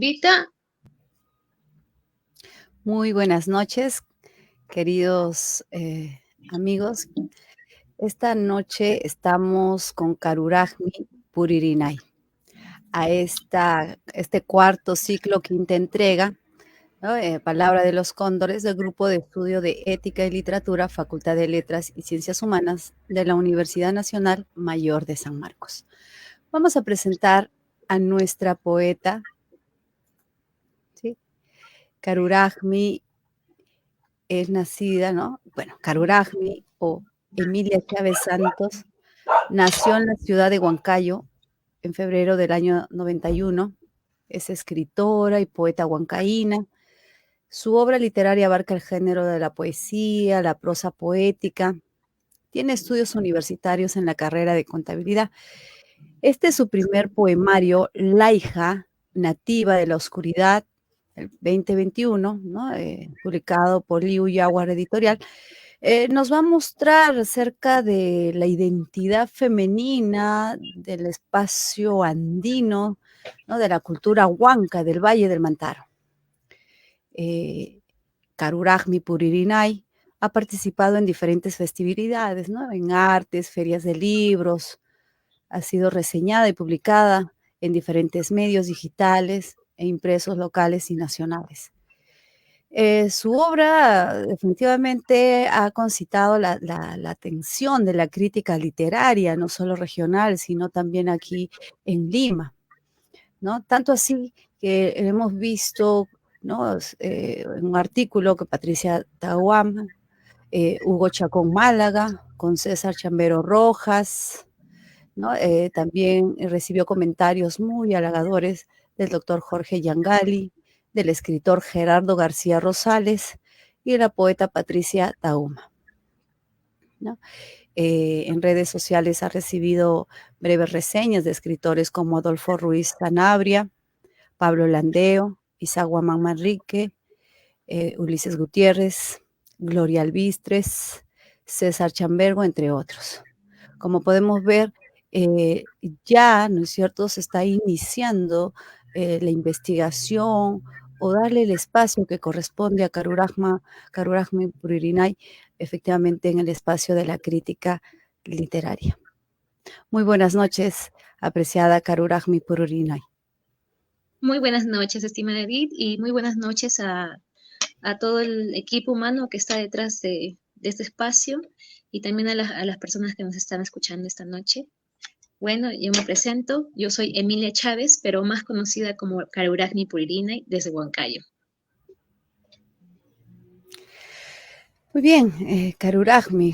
Vita, Muy buenas noches, queridos amigos. Esta noche estamos con Karurajmi Puririnay a este cuarto ciclo, quinta entrega, ¿no? Palabra de los Cóndores, del Grupo de Estudio de Ética y Literatura, Facultad de Letras y Ciencias Humanas de la Universidad Nacional Mayor de San Marcos. Vamos a presentar a nuestra poeta, ¿sí? Karurajmi es nacida, ¿no? Bueno, Karurajmi o Emilia Chávez Santos nació en la ciudad de Huancayo en febrero del año 91. Es escritora y poeta huancaína. Su obra literaria abarca el género de la poesía, la prosa poética. Tiene estudios universitarios en la carrera de contabilidad. Este es su primer poemario, La hija nativa de la oscuridad, el 2021, ¿no? Publicado por Liu Yaguar Editorial. Nos va a mostrar acerca de la identidad femenina, del espacio andino, ¿no? De la cultura huanca del Valle del Mantaro. Karurajmi Puririnay ha participado en diferentes festividades, ¿no? En artes, ferias de libros, ha sido reseñada y publicada en diferentes medios digitales e impresos locales y nacionales. Su obra definitivamente ha concitado la atención de la crítica literaria, no solo regional, sino también aquí en Lima, ¿no? Tanto así que hemos visto, ¿no? En un artículo que Patricia Tahuam, Hugo Chacón Málaga, con César Chambero Rojas, ¿no? También recibió comentarios muy halagadores del doctor Jorge Yangali, del escritor Gerardo García Rosales y de la poeta Patricia Tauma, ¿no? En redes sociales ha recibido breves reseñas de escritores como Adolfo Ruiz Sanabria, Pablo Landeo, Isaac Guamán Manrique, Ulises Gutiérrez, Gloria Albistres, César Chambergo, entre otros. Como podemos ver, ya, ¿no es cierto?, se está iniciando la investigación o darle el espacio que corresponde a Karurajmi Puririnay, efectivamente en el espacio de la crítica literaria. Muy buenas noches, apreciada Karurajmi Puririnay. muy buenas noches, estimada Edith, y muy buenas noches a todo el equipo humano que está detrás de este espacio y también a las personas que nos están escuchando esta noche. Bueno, yo me presento, yo soy Emilia Chávez, pero más conocida como Karurajmi Puririnay desde Huancayo. Muy bien, Karurajmi.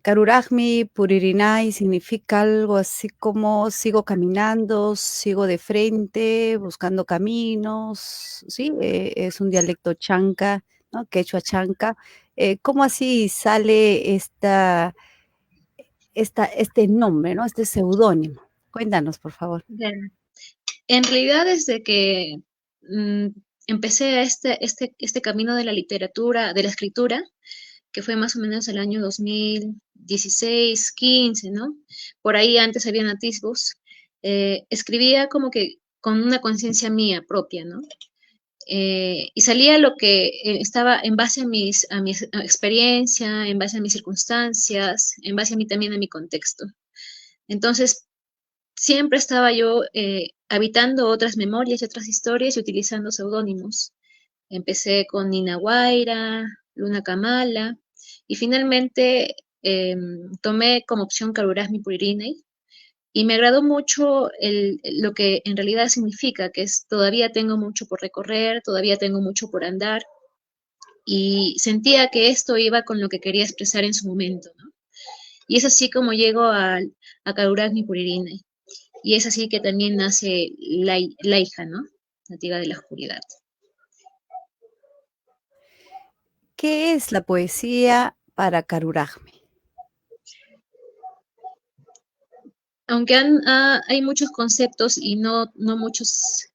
Karurajmi Puririnay significa algo así como sigo caminando, sigo de frente, buscando caminos, ¿sí? Es un dialecto chanca, ¿no? Quechua chanca. ¿Cómo así sale este nombre, ¿no? Este seudónimo? Cuéntanos, por favor. Bien. En realidad, desde que mm, empecé este camino de la literatura, de la escritura, que fue más o menos el año 2016, 15, ¿no? Por ahí antes habían atisbos. Escribía como que con una conciencia mía propia, ¿no? Y salía lo que estaba en base a mi experiencia, en base a mis circunstancias, en base a mí también a mi contexto. Entonces, siempre estaba yo habitando otras memorias y otras historias y utilizando seudónimos. Empecé con Nina Guaira, Luna Kamala, y finalmente tomé como opción Karurajmi Puririnay, y me agradó mucho lo que en realidad significa, que es todavía tengo mucho por recorrer, todavía tengo mucho por andar, y sentía que esto iba con lo que quería expresar en su momento, ¿no? Y es así como llego a Karurajmi Puririnay. Y es así que también nace la hija, ¿no? Nativa de la oscuridad. ¿Qué es la poesía para Karurajmi? Aunque hay muchos conceptos y no muchos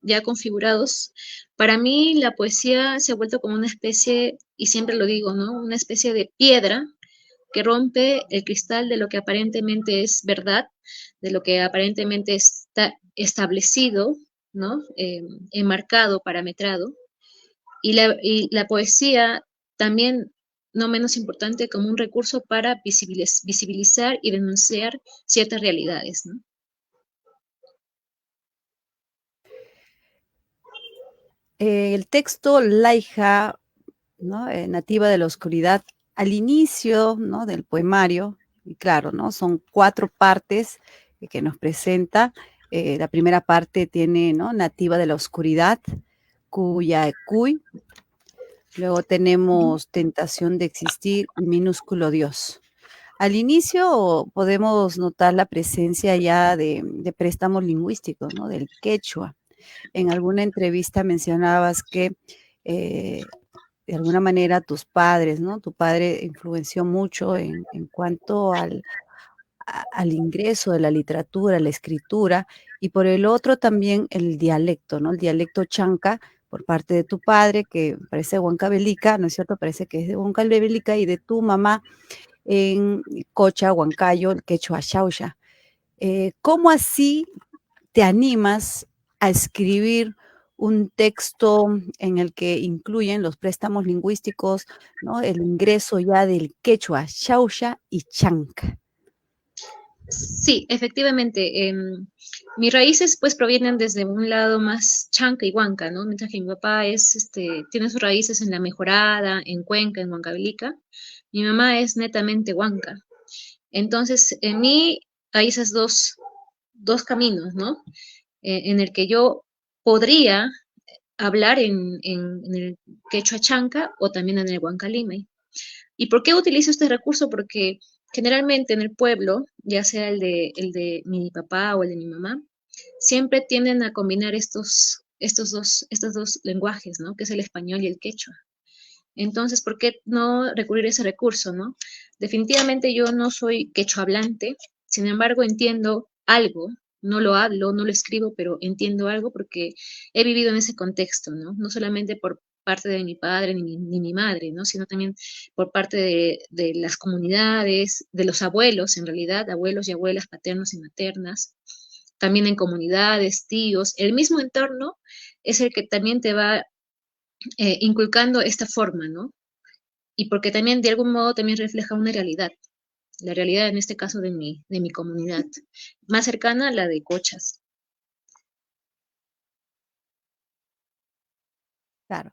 ya configurados, para mí la poesía se ha vuelto como una especie, y siempre lo digo, ¿no? Una especie de piedra que rompe el cristal de lo que aparentemente es verdad, de lo que aparentemente está establecido, ¿no? Enmarcado, parametrado, y la poesía también, no menos importante, como un recurso para visibilizar y denunciar ciertas realidades, ¿no? El texto Laija, ¿no? Nativa de la oscuridad, al inicio, ¿no? Del poemario, y claro, ¿no? Son 4 partes que nos presenta. La primera parte tiene, ¿no? Nativa de la oscuridad, cuya cuy. Luego tenemos tentación de existir y minúsculo Dios. Al inicio podemos notar la presencia ya de préstamos lingüísticos, ¿no? Del quechua. En alguna entrevista mencionabas que de alguna manera tus padres, ¿no? Tu padre influenció mucho en cuanto al ingreso de la literatura, la escritura, y por el otro también el dialecto, ¿no? El dialecto chanca por parte de tu padre, que parece huancavelica, ¿no es cierto? Parece que es de huancavelica, y de tu mamá en Cocha, Huancayo, el quechua xauxa. ¿Cómo así te animas a escribir un texto en el que incluyen los préstamos lingüísticos, ¿no? El ingreso ya del quechua, xauxa y chanca? Sí, efectivamente. Mis raíces pues provienen desde un lado más chanca y huanca, ¿no? Mientras que mi papá tiene sus raíces en La Mejorada, en Cuenca, en Huancavelica. Mi mamá es netamente huanca. Entonces, en mí hay esos dos caminos, ¿no? En el que yo podría hablar en el quechua chanca o también en el huancalime. ¿Y por qué utilizo este recurso? Porque generalmente en el pueblo, ya sea el de mi papá o el de mi mamá, siempre tienden a combinar estos dos lenguajes, ¿no? Que es el español y el quechua. Entonces, ¿por qué no recurrir a ese recurso, no? Definitivamente yo no soy quechua hablante, sin embargo entiendo algo, no lo hablo, no lo escribo, pero entiendo algo porque he vivido en ese contexto, ¿no? No solamente por parte de mi padre ni mi madre, ¿no? Sino también por parte de las comunidades, de los abuelos, en realidad, abuelos y abuelas, paternos y maternas, también en comunidades, tíos, el mismo entorno es el que también te va inculcando esta forma, ¿no? Y porque también de algún modo también refleja una realidad, la realidad en este caso de mi comunidad, más cercana a la de Cochas. Claro.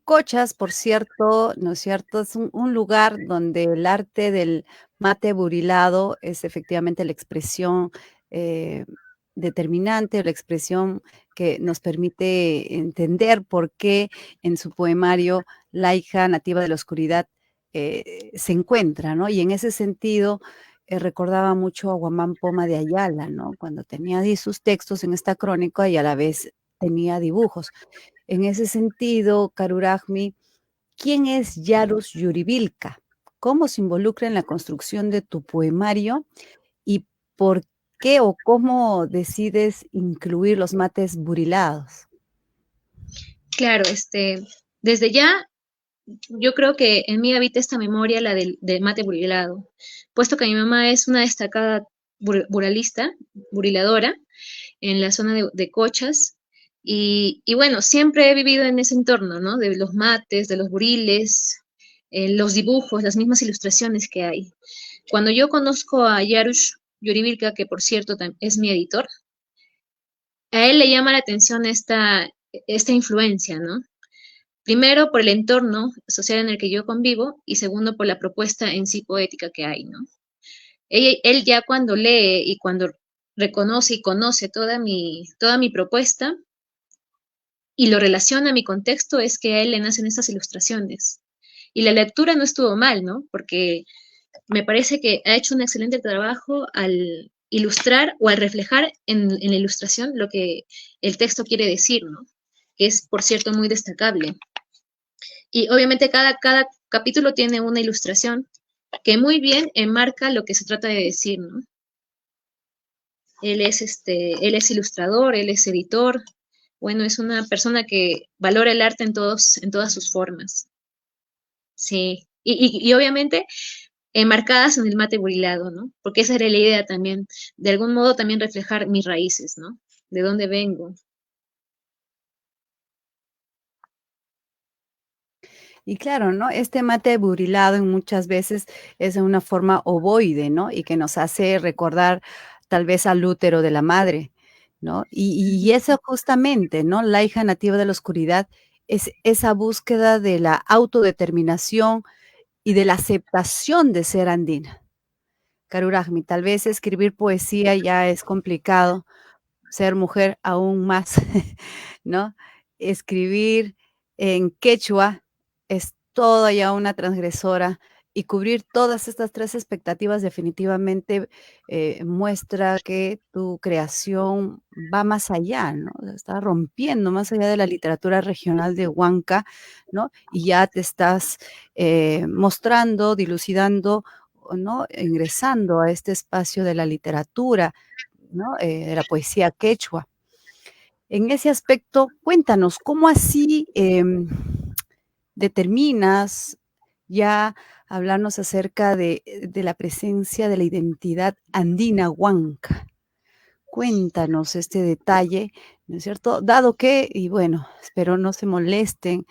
Cochas, por cierto, ¿no es cierto? Es un lugar donde el arte del mate burilado es efectivamente la expresión eh, determinante, la expresión que nos permite entender por qué en su poemario La hija nativa de la oscuridad se encuentra, ¿no? Y en ese sentido recordaba mucho a Guamán Poma de Ayala, ¿no? Cuando tenía ahí sus textos en esta crónica y a la vez tenía dibujos. En ese sentido, Karurajmi, ¿quién es Yarus Yuribilka? ¿Cómo se involucra en la construcción de tu poemario? ¿Y por qué o cómo decides incluir los mates burilados? Claro, desde ya yo creo que en mí habita esta memoria, la del mate burilado, puesto que mi mamá es una destacada buralista, buriladora, en la zona de Cochas. Y bueno, siempre he vivido en ese entorno, ¿no? De los mates, de los buriles, los dibujos, las mismas ilustraciones que hay. Cuando yo conozco a Yarush Yuribilka, que por cierto es mi editor, a él le llama la atención esta influencia, ¿no? Primero, por el entorno social en el que yo convivo y segundo, por la propuesta en sí poética que hay, ¿no? Él ya cuando lee y cuando reconoce y conoce toda mi propuesta y lo relaciona a mi contexto, es que a él le nacen estas ilustraciones. Y la lectura no estuvo mal, ¿no? Porque me parece que ha hecho un excelente trabajo al ilustrar o al reflejar en la ilustración lo que el texto quiere decir, ¿no? Que es, por cierto, muy destacable. Y obviamente cada capítulo tiene una ilustración que muy bien enmarca lo que se trata de decir, ¿no? Él es ilustrador, él es editor, bueno, es una persona que valora el arte en todas sus formas. Sí. Y obviamente enmarcadas en el mate burilado, ¿no? Porque esa era la idea también, de algún modo también reflejar mis raíces, ¿no? de dónde vengo. Y claro, ¿no? Este mate burilado en muchas veces es de una forma ovoide, ¿no? Y que nos hace recordar tal vez al útero de la madre, ¿no? Y Ujú. eso justamente, ¿no? La hija nativa de la oscuridad es esa búsqueda de la autodeterminación y de la aceptación de ser andina. Karurajmi, tal vez escribir poesía ya es complicado, ser mujer aún más, ¿no? Escribir en quechua es toda ya una transgresora y cubrir todas estas 3 expectativas definitivamente, muestra que tu creación va más allá, ¿no? O sea, está rompiendo más allá de la literatura regional de Huanca, ¿no? Y ya te estás, mostrando, dilucidando, o ¿no? Ingresando a este espacio de la literatura, ¿no? De la poesía quechua. En ese aspecto, cuéntanos, ¿cómo así determinas ya hablarnos acerca de la presencia de la identidad andina huanca? Cuéntanos este detalle, ¿no es cierto? Dado que, y bueno, espero no se molesten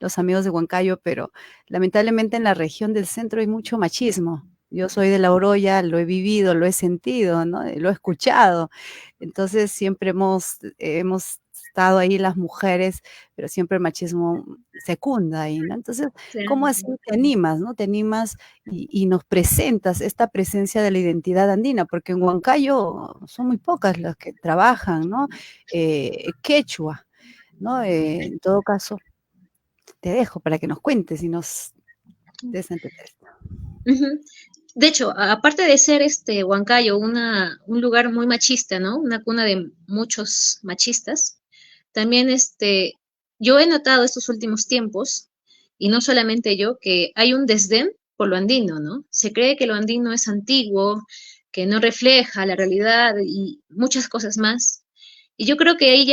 los amigos de Huancayo, pero lamentablemente en la región del centro hay mucho machismo. Yo soy de La Oroya, lo he vivido, lo he sentido, ¿no? Lo he escuchado. Entonces siempre hemos estado ahí las mujeres, pero siempre el machismo secunda ahí, ¿no? Entonces, ¿cómo Claro. así te animas, no? Te animas y nos presentas esta presencia de la identidad andina, porque en Huancayo son muy pocas las que trabajan, ¿no? Quechua, ¿no? En todo caso, te dejo para que nos cuentes y nos des a entender esto. Ujú. De hecho, aparte de ser Huancayo un lugar muy machista, ¿no? Una cuna de muchos machistas, también yo he notado estos últimos tiempos, y no solamente yo, que hay un desdén por lo andino, ¿no? Se cree que lo andino es antiguo, que no refleja la realidad y muchas cosas más. Y yo creo que ahí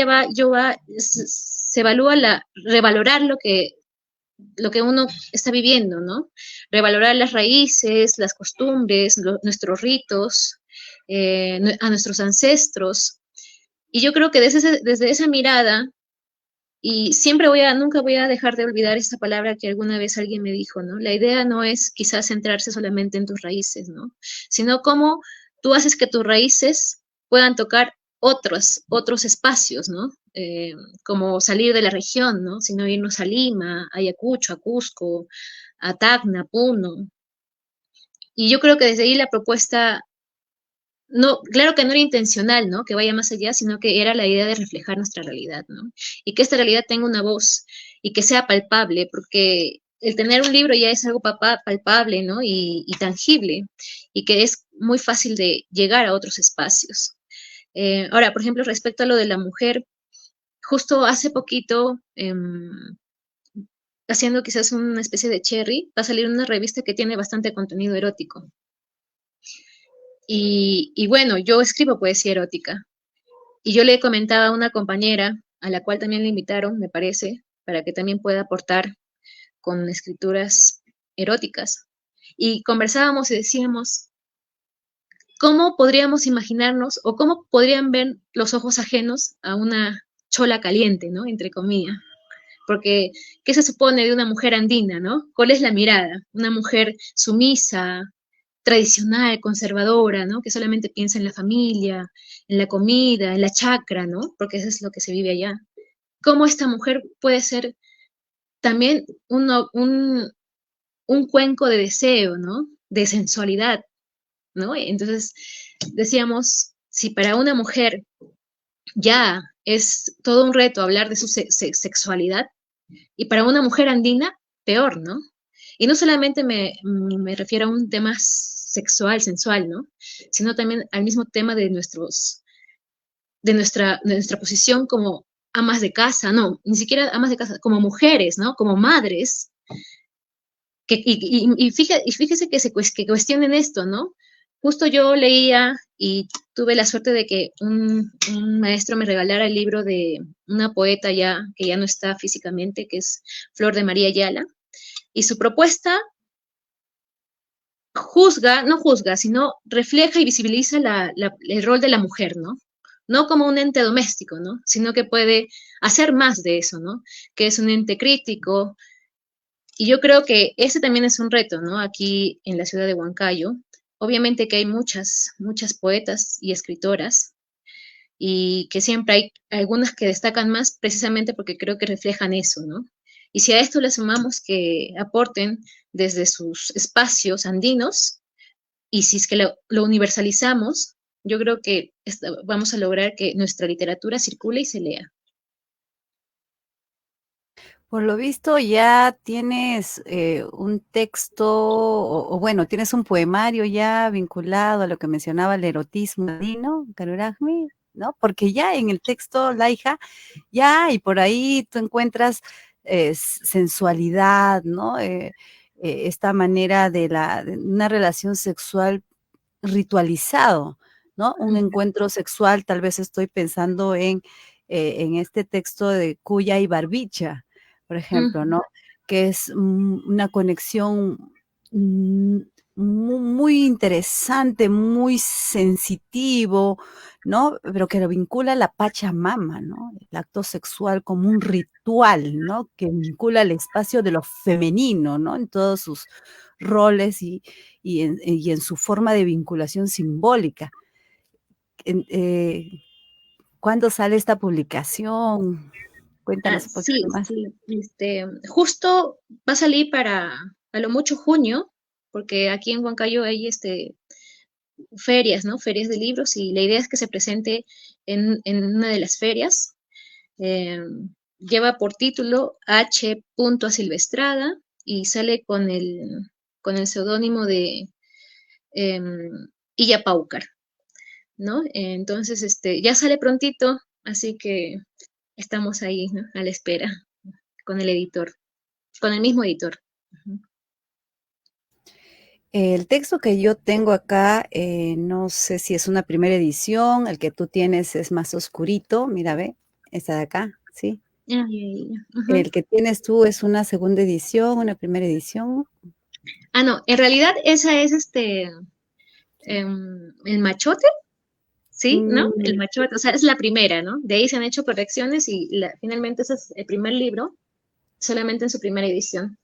se evalúa revalorar lo que uno está viviendo, ¿no? Revalorar las raíces, las costumbres, nuestros ritos, a nuestros ancestros. Y yo creo que desde esa mirada, y nunca voy a dejar de olvidar esta palabra que alguna vez alguien me dijo, ¿no? La idea no es quizás centrarse solamente en tus raíces, ¿no? Sino cómo tú haces que tus raíces puedan tocar otros espacios, ¿no? Como salir de la región, ¿no? Sino irnos a Lima, a Ayacucho, a Cusco, a Tacna, Puno. Y yo creo que desde ahí la propuesta no, claro que no era intencional, ¿no? Que vaya más allá, sino que era la idea de reflejar nuestra realidad, ¿no? Y que esta realidad tenga una voz y que sea palpable, porque el tener un libro ya es algo palpable, ¿no? Y tangible, y que es muy fácil de llegar a otros espacios. Ahora, por ejemplo, respecto a lo de la mujer, justo hace poquito, haciendo quizás una especie de cherry, va a salir una revista que tiene bastante contenido erótico. Y bueno, yo escribo poesía erótica. Y yo le comentaba a una compañera, a la cual también le invitaron, me parece, para que también pueda aportar con escrituras eróticas. Y conversábamos y decíamos, ¿cómo podríamos imaginarnos o cómo podrían ver los ojos ajenos a una chola caliente, ¿no? Entre comillas. Porque, ¿qué se supone de una mujer andina, ¿no? ¿Cuál es la mirada? Una mujer sumisa, tradicional, conservadora, ¿no? Que solamente piensa en la familia, en la comida, en la chacra, ¿no? Porque eso es lo que se vive allá. ¿Cómo esta mujer puede ser también un cuenco de deseo, ¿no? De sensualidad, ¿no? Entonces decíamos, si para una mujer ya es todo un reto hablar de su sexualidad, y para una mujer andina, peor, ¿no? Y no solamente me refiero a un tema sexual, sensual, ¿no? Sino también al mismo tema de nuestra posición como amas de casa, no, ni siquiera amas de casa, como mujeres, ¿no? Como madres, y fíjese que cuestionen esto, ¿no? Justo yo leía y tuve la suerte de que un maestro me regalara el libro de una poeta ya que ya no está físicamente, que es Flor de María Ayala, y su propuesta no juzga, sino refleja y visibiliza el rol de la mujer, ¿no? no como un ente doméstico, ¿no? Sino que puede hacer más de eso, ¿no? Que es un ente crítico. Y yo creo que ese también es un reto, ¿no? Aquí en la ciudad de Huancayo. Obviamente que hay muchas poetas y escritoras, y que siempre hay algunas que destacan más precisamente porque creo que reflejan eso, ¿no? Y si a esto le sumamos que aporten desde sus espacios andinos, y si es que lo universalizamos, yo creo que vamos a lograr que nuestra literatura circule y se lea. Por lo visto ya tienes un texto, o bueno, tienes un poemario ya vinculado a lo que mencionaba el erotismo andino, Carurajmi, ¿no? Porque ya en el texto, la hija, ya y por ahí tú encuentras sensualidad, ¿no? Esta manera de una relación sexual ritualizado, ¿no? Un encuentro sexual, tal vez estoy pensando en este texto de Cuya y Barbicha, por ejemplo, ¿no? Que es una conexión mm, muy interesante, muy sensitivo, ¿no? Pero que lo vincula a la Pachamama, ¿no? El acto sexual como un ritual, ¿no? Que vincula el espacio de lo femenino, ¿no? En todos sus roles y en su forma de vinculación simbólica. En, ¿Cuándo sale esta publicación? Cuéntanos un Sí, poquito más. sí, justo va a salir para a lo mucho junio, porque aquí en Huancayo hay ferias, ¿no? Ferias de libros, y la idea es que se presente en una de las ferias. Eh, Lleva por título H. Asilvestrada y sale con el seudónimo de eh, Illa Paucar, ¿no? Entonces, ya sale prontito, así que estamos ahí, ¿no? A la espera con el editor, con el mismo editor. Ujú. El texto que yo tengo acá, no sé si es una primera edición, el que tú tienes es más oscurito, mira, ve, esta de acá, ¿sí? Ya, ya, ya. El Ujú. que tienes tú es una segunda edición, una primera edición. No, en realidad esa es el machote, ¿sí? ¿No? El Mm, machote, o sea, es la primera, ¿no? De ahí se han hecho correcciones y finalmente ese es el primer libro, solamente en su primera edición.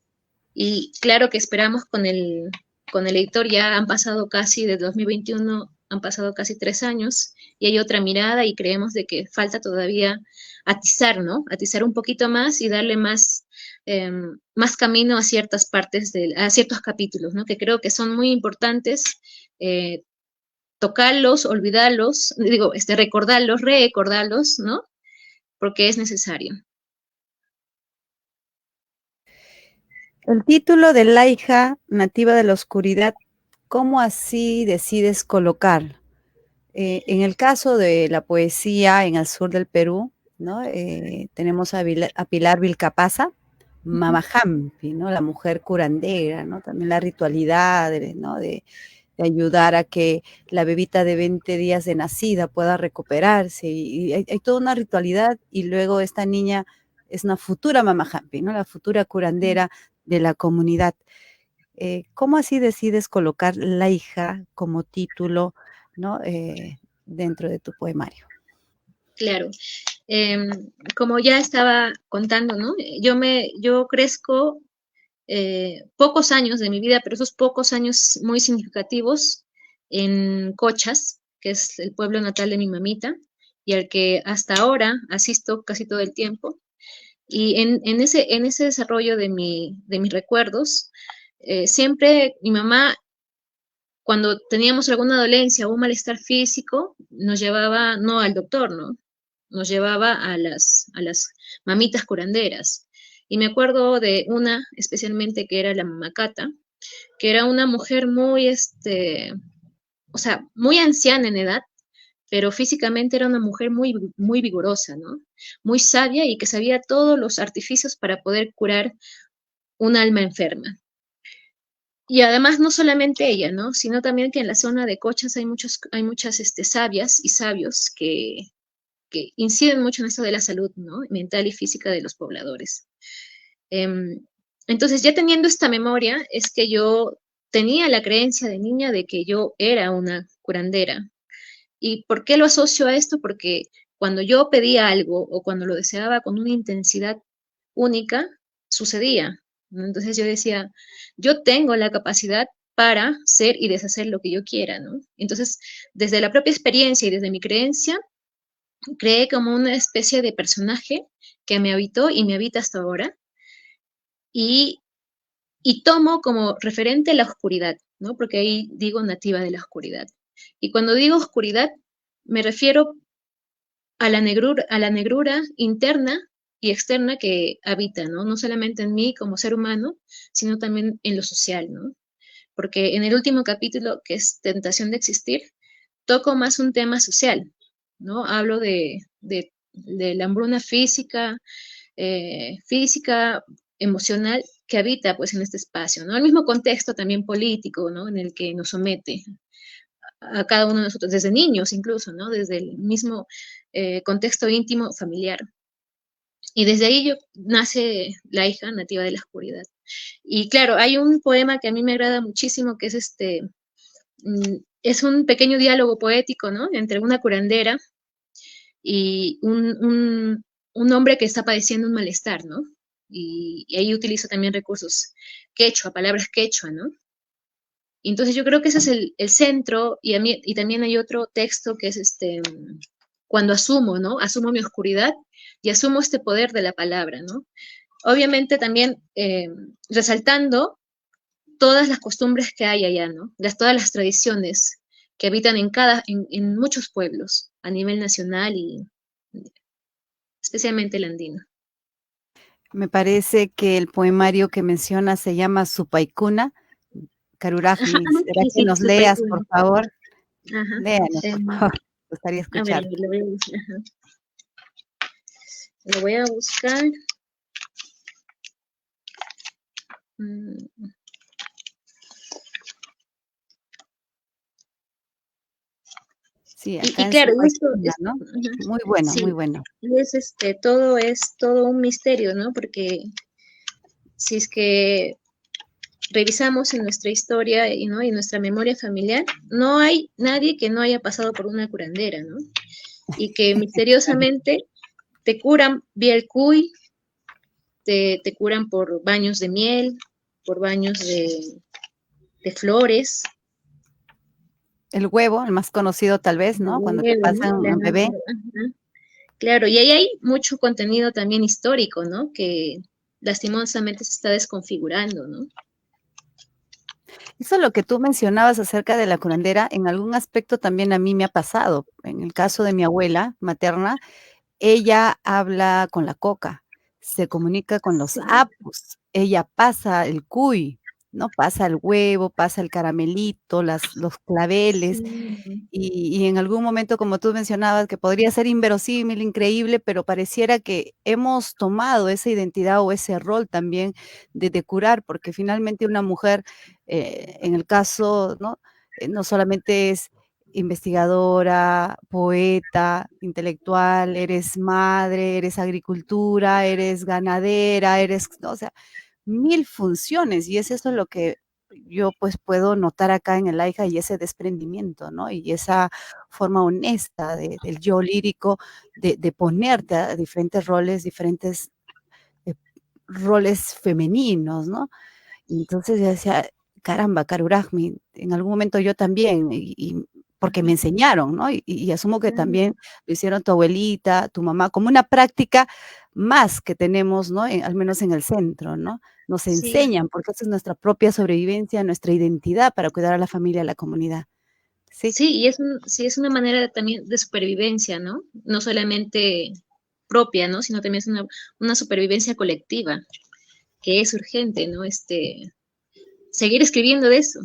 Y claro que esperamos con el editor, ya han pasado casi, de 2021, han pasado casi 3 años, y hay otra mirada, y creemos de que falta todavía atizar, ¿no? Atizar un poquito más y darle más camino a ciertas partes, a ciertos capítulos, ¿no? Que creo que son muy importantes, eh, tocarlos, olvidarlos, digo, recordarlos, recordarlos, ¿no? Porque es necesario. el título de La hija nativa de la oscuridad, ¿cómo así decides colocar? En el caso de la poesía en el sur del Perú, ¿no? Tenemos a Pilar Vilcapasa, Mama Hampi, ¿no? La mujer curandera, ¿no? También la ritualidad, ¿no? De ayudar a que la bebita de 20 días de nacida pueda recuperarse. Y hay toda una ritualidad y luego esta niña es una futura Mama Hampi, ¿no? La futura curandera de la comunidad. ¿Cómo así decides colocar La hija como título, ¿no? Dentro de tu poemario? Claro. Como ya estaba contando, ¿no? Yo crezco pocos años de mi vida, pero esos pocos años muy significativos en Cochas, que es el pueblo natal de mi mamita, y al que hasta ahora asisto casi todo el tiempo. Y en ese desarrollo de mis recuerdos, siempre mi mamá, cuando teníamos alguna dolencia o un malestar físico, nos llevaba no al doctor, ¿no? Nos llevaba a las mamitas curanderas. Y me acuerdo de una especialmente, que era la mamacata, que era una mujer muy, o sea, muy anciana en edad, pero físicamente era una mujer muy vigorosa, ¿no? Muy sabia, y que sabía todos los artificios para poder curar un alma enferma. Y además no solamente ella, ¿no? Sino también que en la zona de Cochas hay muchas sabias y sabios que inciden mucho en esto de la salud, ¿no? Mental y física de los pobladores. Em, entonces, ya teniendo esta memoria, es que yo tenía la creencia de niña de que yo era una curandera, ¿Y por qué lo asocio a esto? Porque cuando yo pedía algo o cuando lo deseaba con una intensidad única, sucedía, ¿no? Entonces yo decía, yo tengo la capacidad para ser y deshacer lo que yo quiera, ¿no? Entonces, desde la propia experiencia y desde mi creencia, creé como una especie de personaje que me habitó y me habita hasta ahora y, y tomo como referente la oscuridad, ¿no? Porque ahí digo nativa de la oscuridad. Y cuando digo oscuridad, me refiero a la negrura interna y externa que habita, ¿no? No solamente en mí como ser humano, sino también en lo social, ¿no? Porque en el último capítulo, que es Tentación de Existir, toco más un tema social, ¿no? Hablo de la hambruna física, emocional, que habita pues en este espacio, ¿no? El mismo contexto también político, ¿no? En el que nos somete a cada uno de nosotros, desde niños incluso, ¿no? Desde el mismo contexto íntimo familiar. Y desde ahí nace la hija nativa de la oscuridad. Y claro, hay un poema que a mí me agrada muchísimo, que es es un pequeño diálogo poético, ¿no? Entre una curandera y un hombre que está padeciendo un malestar, ¿no? Y ahí utilizo también recursos quechua, palabras quechua, ¿no? Y entonces yo creo que ese es el centro, y también hay otro texto que es cuando asumo, ¿no? Asumo mi oscuridad y asumo este poder de la palabra, ¿no? Obviamente también resaltando todas las costumbres que hay allá, ¿no? Todas las tradiciones que habitan en muchos pueblos a nivel nacional y especialmente el andino. Me parece que el poemario que mencionas se llama Supaicuna. Ajá, Karurajmi, ¿será sí, que sí, nos súper leas, cool. por favor? Ajá. Léanos, por favor, me gustaría A escucharte. ver, lo voy a buscar. Ajá. Lo voy a buscar. Mm, Sí, Y, acá y en claro, y esto Supaicuna, es, ¿no? ajá, Muy bueno, muy sí, bueno. y es todo un misterio, ¿no? Porque si es que revisamos en nuestra historia y, ¿no? y nuestra memoria familiar, no hay nadie que no haya pasado por una curandera, ¿no? Y que misteriosamente te curan vía el cuy, te curan por baños de miel, por baños de flores, El huevo, el más conocido tal vez, de ¿no? Cuando te huevo, ¿no? pasan un bebé. Ajá. Claro, y ahí hay mucho contenido también histórico, ¿no? Que lastimosamente se está desconfigurando, ¿no? Eso es lo que tú mencionabas acerca de la curandera, en algún aspecto también a mí me ha pasado. En el caso de mi abuela materna, ella habla con la coca, se comunica con los Sí, apus, ella pasa el cuy, ¿no? Pasa el huevo, pasa el caramelito, los claveles, sí, y en algún momento, como tú mencionabas, que podría ser inverosímil, increíble, pero pareciera que hemos tomado esa identidad o ese rol también de curar, porque finalmente una mujer, en el caso, ¿no? No solamente es investigadora, poeta, intelectual, eres madre, eres agricultura, eres ganadera, eres, ¿no? O sea, mil funciones, y es eso lo que yo, pues, puedo notar acá en el AIJA, y ese desprendimiento, ¿no? Y esa forma honesta del yo lírico, de ponerte a diferentes roles, diferentes, eh, roles femeninos, ¿no? Y entonces yo decía: "Caramba, Karurajmi", en algún momento yo también, y porque me enseñaron, ¿no? Y asumo que claro. también lo hicieron tu abuelita, tu mamá, como una práctica más que tenemos, ¿no? Al menos en el centro, ¿no? Nos Sí, enseñan, porque esa es nuestra propia sobrevivencia, nuestra identidad para cuidar a la familia, a la comunidad. Sí. sí, sí, es una manera también de supervivencia, ¿no? No solamente propia, ¿no? Sino también es una supervivencia colectiva, que es urgente, ¿no? Seguir escribiendo de eso.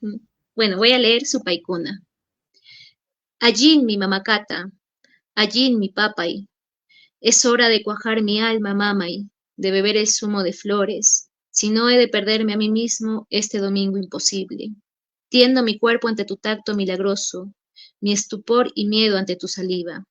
Ujú. Bueno, voy a leer su paicuna. Allí mi mamacata, allí mi papay, es hora de cuajar mi alma, mamay, de beber el zumo de flores, si no he de perderme a mí mismo este domingo imposible. Tiendo mi cuerpo ante tu tacto milagroso, mi estupor y miedo ante tu saliva.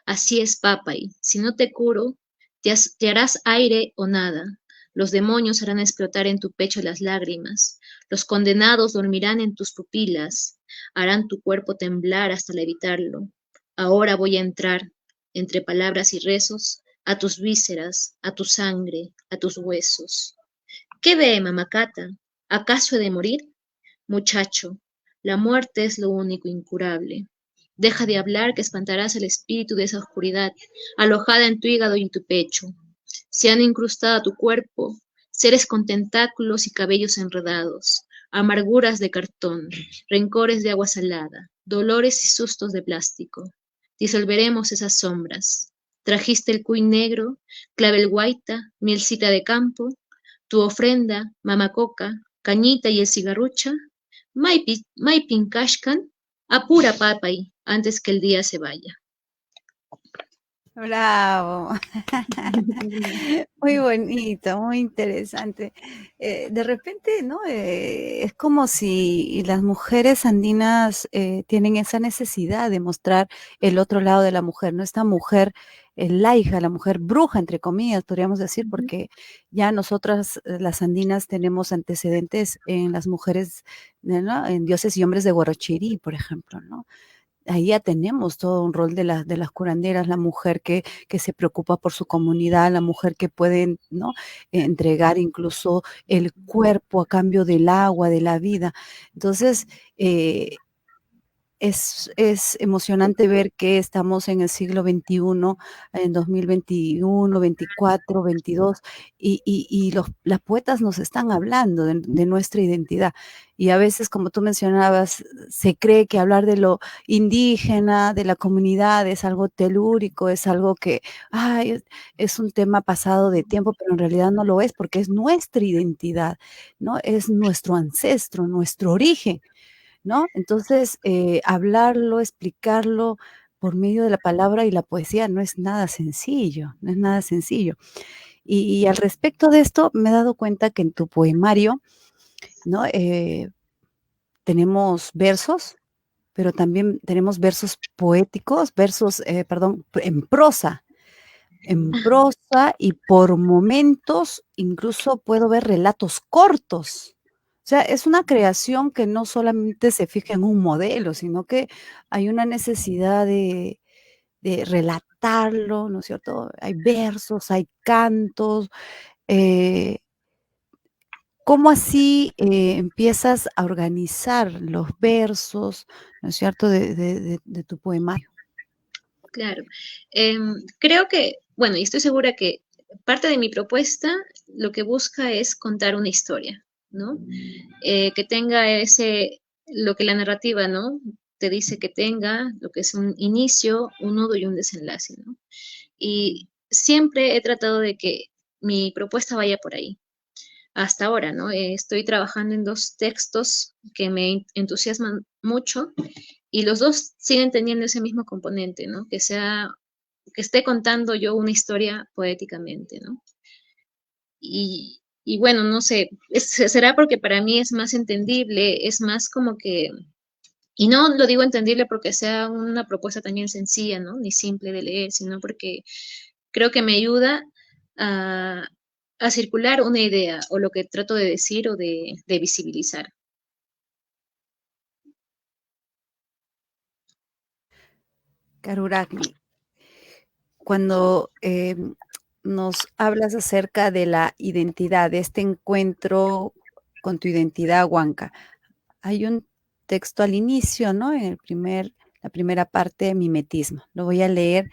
Así es, papay, si no te curo, te harás aire o nada. Los demonios harán explotar en tu pecho las lágrimas. Los condenados dormirán en tus pupilas. harán tu cuerpo temblar hasta levitarlo. Ahora voy a entrar, entre palabras y rezos, a tus vísceras, a tu sangre, a tus huesos. ¿Qué ve, mamacata? ¿Acaso he de morir? Muchacho, la muerte es lo único incurable. Deja de hablar que espantarás el espíritu de esa oscuridad, alojada en tu hígado y en tu pecho. Se han incrustado a tu cuerpo seres con tentáculos y cabellos enredados, amarguras de cartón, rencores de agua salada, dolores y sustos de plástico. Disolveremos esas sombras. Trajiste el cuy negro, clavel guaita, mielcita de campo, tu ofrenda, mamacoca, cañita y el cigarrucha. Maipin kashkan, apura papay, antes que el día se vaya. Bravo. Muy bonito, muy interesante. De repente, ¿no? Es como si las mujeres andinas tienen esa necesidad de mostrar el otro lado de la mujer, ¿no? Esta mujer, la hija, la mujer bruja, entre comillas, podríamos decir, porque ya nosotras, las andinas, tenemos antecedentes en las mujeres, ¿no? En dioses y hombres de Huarochirí, por ejemplo, ¿no? Ahí ya tenemos todo un rol de las curanderas, la mujer que se preocupa por su comunidad, la mujer que puede, ¿no? Entregar incluso el cuerpo a cambio del agua, de la vida. Entonces, es emocionante ver que estamos en el siglo XXI, en 2021, 24, 22, y las poetas nos están hablando de nuestra identidad. Y a veces, como tú mencionabas, se cree que hablar de lo indígena, de la comunidad, es algo telúrico, es algo que, ay, es un tema pasado de tiempo, pero en realidad no lo es, porque es nuestra identidad, ¿no? Es nuestro ancestro, nuestro origen. ¿No? Entonces, hablarlo, explicarlo por medio de la palabra y la poesía no es nada sencillo, no es nada sencillo. Y al respecto de esto, me he dado cuenta que en tu poemario, ¿no? Tenemos versos, pero también tenemos versos poéticos, versos, perdón, en prosa y por momentos incluso puedo ver relatos cortos. O sea, es una creación que no solamente se fija en un modelo, sino que hay una necesidad de relatarlo, ¿no es cierto? Hay versos, hay cantos. eh, ¿Cómo así empiezas a organizar los versos, ¿no es cierto?, de tu poemario? Claro. Creo que, bueno, y estoy segura que parte de mi propuesta lo que busca es contar una historia, ¿no? Que tenga lo que la narrativa, ¿no? Te dice que tenga, lo que es un inicio, un nudo y un desenlace, ¿no? Y siempre he tratado de que mi propuesta vaya por ahí. Hasta ahora, ¿no? Estoy trabajando en dos textos que me entusiasman mucho y los dos siguen teniendo ese mismo componente, ¿no? Que esté contando yo una historia poéticamente, ¿no? Y bueno, no sé, será porque para mí es más entendible, es más como que, y no lo digo entendible porque sea una propuesta también sencilla, ¿no? Ni simple de leer, sino porque creo que me ayuda a, a circular una idea o lo que trato de decir o de visibilizar. Karuragni, cuando nos hablas acerca de la identidad, de este encuentro con tu identidad huanca, hay un texto al inicio, ¿no? En la primera parte, mimetismo. Lo voy a leer,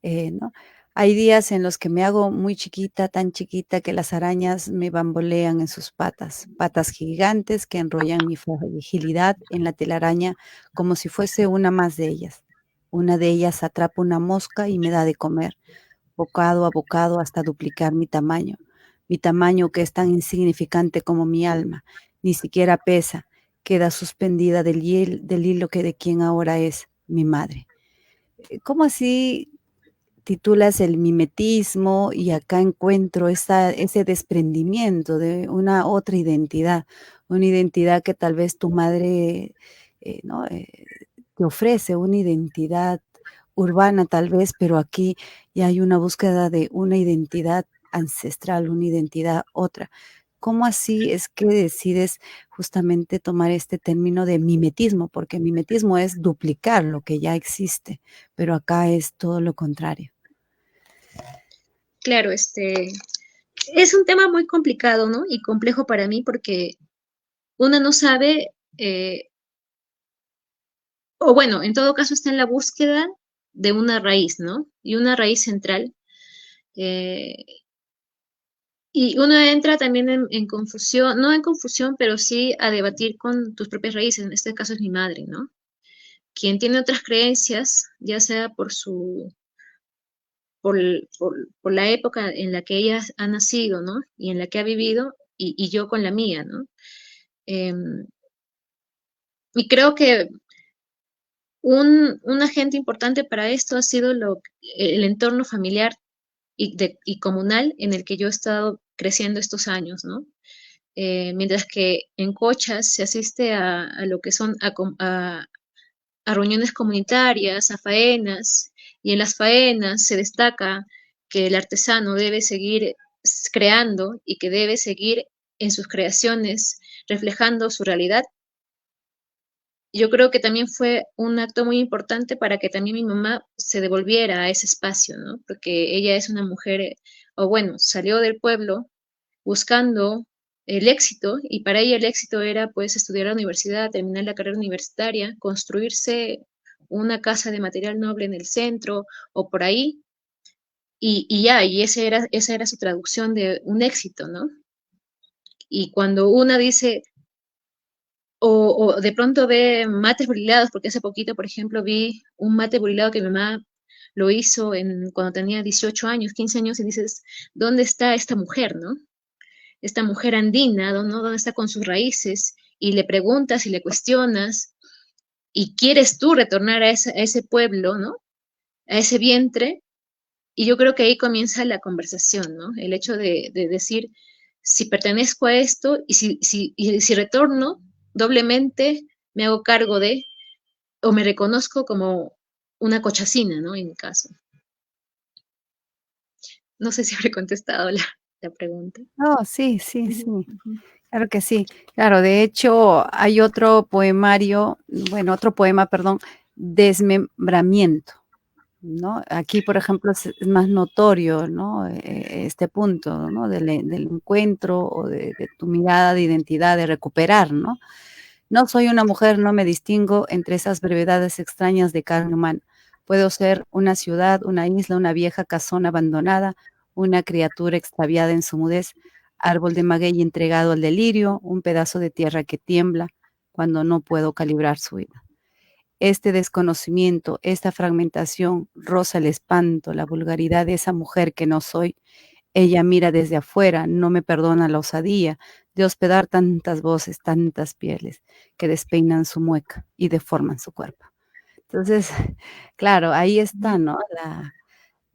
¿no? Hay días en los que me hago muy chiquita, tan chiquita que las arañas me bambolean en sus patas, patas gigantes que enrollan mi fragilidad en la telaraña como si fuese una más de ellas. Una de ellas atrapa una mosca y me da de comer, bocado a bocado hasta duplicar mi tamaño que es tan insignificante como mi alma, ni siquiera pesa, queda suspendida del hilo que de quien ahora es mi madre. ¿Cómo así titulas el mimetismo y acá encuentro ese desprendimiento de una otra identidad, una identidad que tal vez tu madre, ¿no? Te ofrece una identidad urbana tal vez, pero aquí ya hay una búsqueda de una identidad ancestral, una identidad otra. ¿Cómo así es que decides justamente tomar este término de mimetismo? Porque mimetismo es duplicar lo que ya existe, pero acá es todo lo contrario. Claro, es un tema muy complicado, ¿no? Y complejo para mí porque uno no sabe, o bueno, en todo caso está en la búsqueda de una raíz, ¿no? Y una raíz central. eh, y uno entra también en confusión, no en confusión, pero sí a debatir con tus propias raíces. En este caso es mi madre, ¿no? Quien tiene otras creencias, ya sea por la época en la que ella ha nacido, ¿no? Y en la que ha vivido, y yo con la mía, ¿no? Em, y creo que un agente importante para esto ha sido el entorno familiar y comunal en el que yo he estado creciendo estos años, ¿no? Mientras que en Cochas se asiste a lo que son a reuniones comunitarias, a faenas, y en las faenas se destaca que el artesano debe seguir creando y que debe seguir en sus creaciones reflejando su realidad. Yo creo que también fue un acto muy importante para que también mi mamá se devolviera a ese espacio, ¿no? Porque ella es una mujer, o bueno, salió del pueblo buscando el éxito y para ella el éxito era pues estudiar a la universidad, terminar la carrera universitaria, construirse una casa de material noble en el centro o por ahí y ya, y esa era su traducción de un éxito, ¿no? Y cuando una dice, o de pronto ve mates burilados, porque hace poquito, por ejemplo, vi un mate burilado que mi mamá lo hizo cuando tenía 18 años, 15 años, y dices, ¿dónde está esta mujer, no? Esta mujer andina, ¿no? ¿Dónde está con sus raíces? Y le preguntas y le cuestionas, y quieres tú retornar a ese pueblo, ¿no? A ese vientre, y yo creo que ahí comienza la conversación, ¿no? El hecho de decir, si pertenezco a esto y si retorno doblemente, me hago cargo de, o me reconozco como una cochacina, ¿no? En mi caso. No sé si habré contestado la pregunta. No, sí, sí, sí, Ujú, ujú. claro que sí. Claro, de hecho, hay otro poemario, bueno, otro poema, perdón, Desmembramiento, ¿no? Aquí, por ejemplo, es más notorio, ¿no? Este punto, ¿no? Del encuentro o de tu mirada de identidad, de recuperar, ¿no? No soy una mujer, no me distingo entre esas brevedades extrañas de carne humana. Puedo ser una ciudad, una isla, una vieja casona abandonada, una criatura extraviada en su mudez, árbol de maguey entregado al delirio, un pedazo de tierra que tiembla cuando no puedo calibrar su vida. Este desconocimiento, esta fragmentación roza el espanto, la vulgaridad de esa mujer que no soy. Ella mira desde afuera, no me perdona la osadía de hospedar tantas voces, tantas pieles que despeinan su mueca y deforman su cuerpo. Entonces, claro, ahí está, ¿no?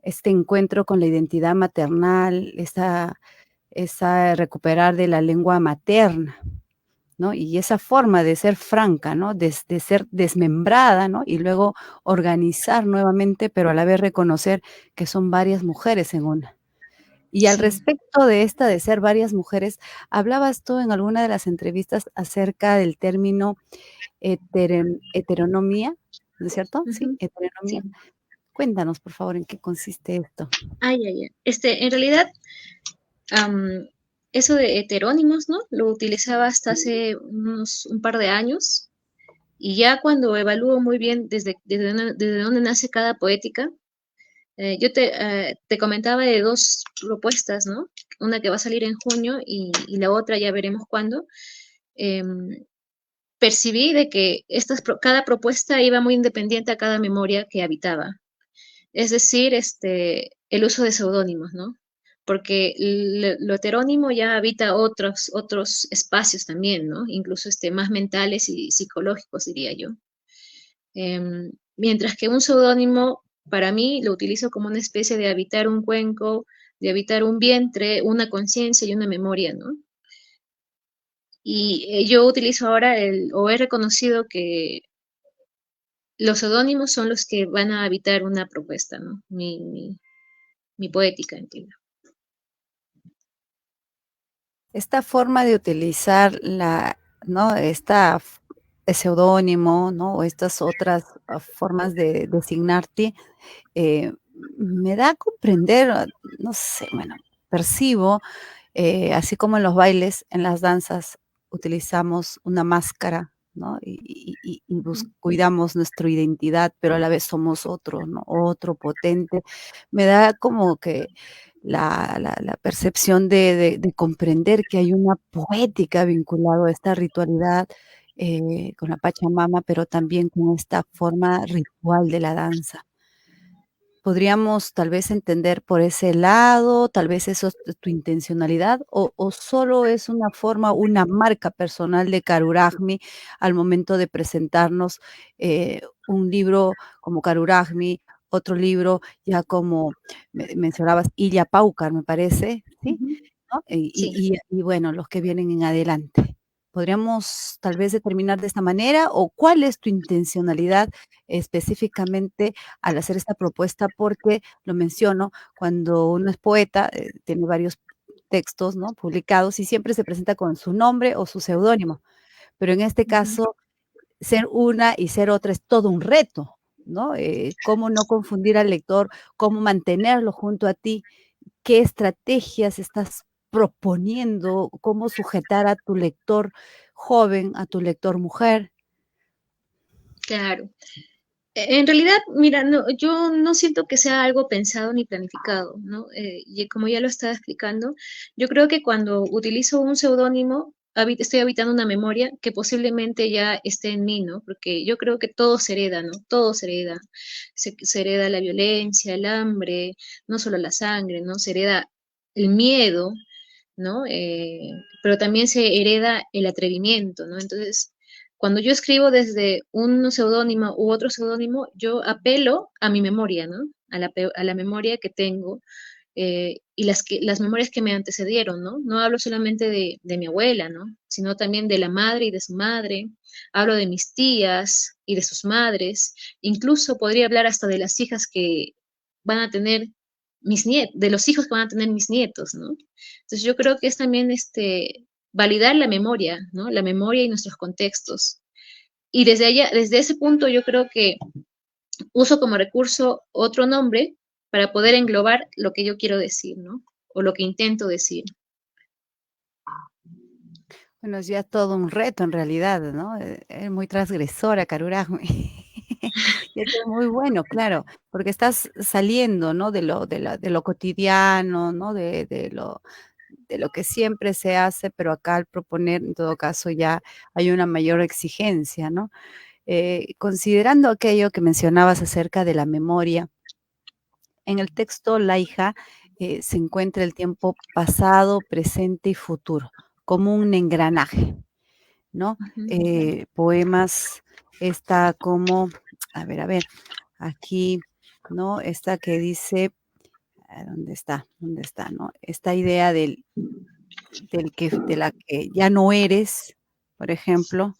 Este encuentro con la identidad maternal, esa recuperar de la lengua materna, ¿no? Y esa forma de ser franca, ¿no? De ser desmembrada, ¿no? Y luego organizar nuevamente, pero a la vez reconocer que son varias mujeres en una. Y al Sí. respecto de esta de ser varias mujeres, hablabas tú en alguna de las entrevistas acerca del término heteronomía, ¿no es cierto? Sí, Ujú, sí. heteronomía. Cuéntanos, por favor, ¿en qué consiste esto? Ay, ay, ay. En realidad, am, eso de heterónimos, ¿no? Lo utilizaba hasta hace un par de años. Y ya cuando evalúo muy bien desde dónde nace cada poética, te comentaba de dos propuestas, ¿no? Una que va a salir en junio y la otra ya veremos cuándo. Em, Percibí de que cada propuesta iba muy independiente a cada memoria que habitaba. Es decir, el uso de seudónimos, ¿no? Porque lo heterónimo ya habita otros espacios también, ¿no? Incluso más mentales y psicológicos, diría yo. Mientras que un seudónimo, para mí, lo utilizo como una especie de habitar un cuenco, de habitar un vientre, una conciencia y una memoria, ¿no? Y yo utilizo ahora o he reconocido que los seudónimos son los que van a habitar una propuesta, ¿no? Mi poética, entiendo. Esta forma de utilizar ¿no? El seudónimo, ¿no? O estas otras formas de designarte, eh, me da a comprender, no sé, bueno, percibo, así como en los bailes, en las danzas, utilizamos una máscara, ¿no? Ujú. Cuidamos nuestra identidad, pero a la vez somos otro, ¿no? Otro potente. Me da como que la percepción de comprender que hay una poética vinculado a esta ritualidad, con la Pachamama, pero también con esta forma ritual de la danza. Podríamos tal vez entender por ese lado, tal vez eso es tu intencionalidad, o solo es una forma, una marca personal de Karuragmi al momento de presentarnos, un libro como Karuragmi, otro libro ya como mencionabas Illa Paucar, me parece, ¿sí? Ujú. ¿No? Sí. Y bueno, los que vienen en adelante. ¿Podríamos tal vez determinar de esta manera o cuál es tu intencionalidad específicamente al hacer esta propuesta? Porque lo menciono, cuando uno es poeta, tiene varios textos, ¿no? Publicados y siempre se presenta con su nombre o su seudónimo, pero en este Ujú. caso, ser una y ser otra es todo un reto, ¿no? ¿Cómo no confundir al lector? ¿Cómo mantenerlo junto a ti? ¿Qué estrategias estás proponiendo? ¿Cómo sujetar a tu lector joven, a tu lector mujer? Claro. En realidad, mira, no, yo no siento que sea algo pensado ni planificado, ¿no? Y como ya lo estaba explicando, yo creo que cuando utilizo un seudónimo, estoy habitando una memoria que posiblemente ya esté en mí, ¿no? Porque yo creo que todo se hereda, ¿no? Todo se hereda. Se hereda la violencia, el hambre, no solo la sangre, ¿no? Se hereda el miedo, ¿no? Pero también se hereda el atrevimiento, ¿no? Entonces, cuando yo escribo desde un seudónimo u otro seudónimo, yo apelo a mi memoria, ¿no? A la memoria que tengo y las memorias que me antecedieron, ¿no? No hablo solamente de mi abuela, ¿no? Sino también de la madre y de su madre. Hablo de mis tías y de sus madres. Incluso podría hablar hasta de las hijas que van a tener mis nietos, de los hijos que van a tener mis nietos, ¿no? Entonces yo creo que es también validar la memoria, ¿no? La memoria y nuestros contextos. Y desde allá, desde ese punto yo creo que uso como recurso otro nombre para poder englobar lo que yo quiero decir, ¿no? O lo que intento decir. Bueno, es ya todo un reto en realidad, ¿no? Es muy transgresora, Karurajme. Y eso es muy bueno, claro, porque estás saliendo, ¿no? De lo cotidiano, ¿no? De lo que siempre se hace, pero acá al proponer, en todo caso, ya hay una mayor exigencia, ¿no? Considerando aquello que mencionabas acerca de la memoria, en el texto La hija se encuentra el tiempo pasado, presente y futuro, como un engranaje. ¿No? Ujú, Poemas, está como, a ver, aquí, ¿no? Esta que dice, ¿dónde está? ¿Dónde está? ¿No? Esta idea de la que ya no eres, por ejemplo,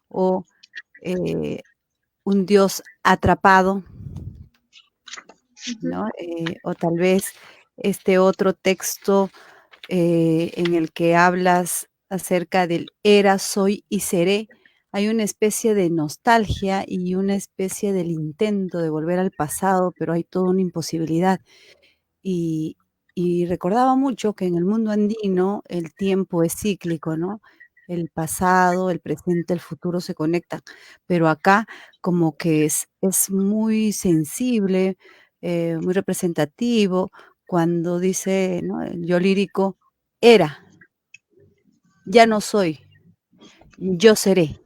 o eh, un Dios atrapado, ujú, ¿no? O tal vez este otro texto en el que hablas acerca del era, soy y seré, hay una especie de nostalgia y una especie del intento de volver al pasado, pero hay toda una imposibilidad. Y, y recordaba mucho que en el mundo andino el tiempo es cíclico, ¿no? El pasado, el presente, el futuro se conectan, pero acá como que es muy sensible, muy representativo cuando dice, ¿no? El yo lírico, era, ya no soy, yo seré.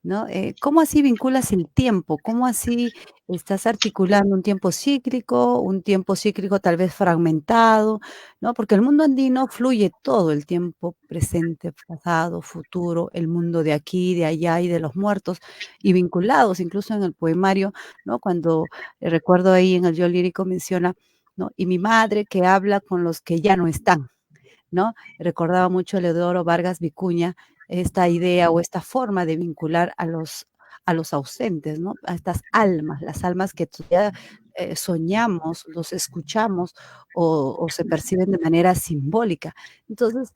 ¿No? ¿Cómo así vinculas el tiempo? ¿Cómo así estás articulando un tiempo cíclico tal vez fragmentado? ¿No? Porque el mundo andino fluye todo el tiempo presente, pasado, futuro, el mundo de aquí, de allá y de los muertos, y vinculados incluso en el poemario, ¿no? Cuando recuerdo ahí en el yo lírico menciona, ¿no? Y mi madre que habla con los que ya no están. ¿No? Recordaba mucho a Leodoro Vargas Vicuña esta idea o esta forma de vincular a los ausentes, ¿no? A estas almas, las almas que soñamos, los escuchamos o se perciben de manera simbólica. Entonces,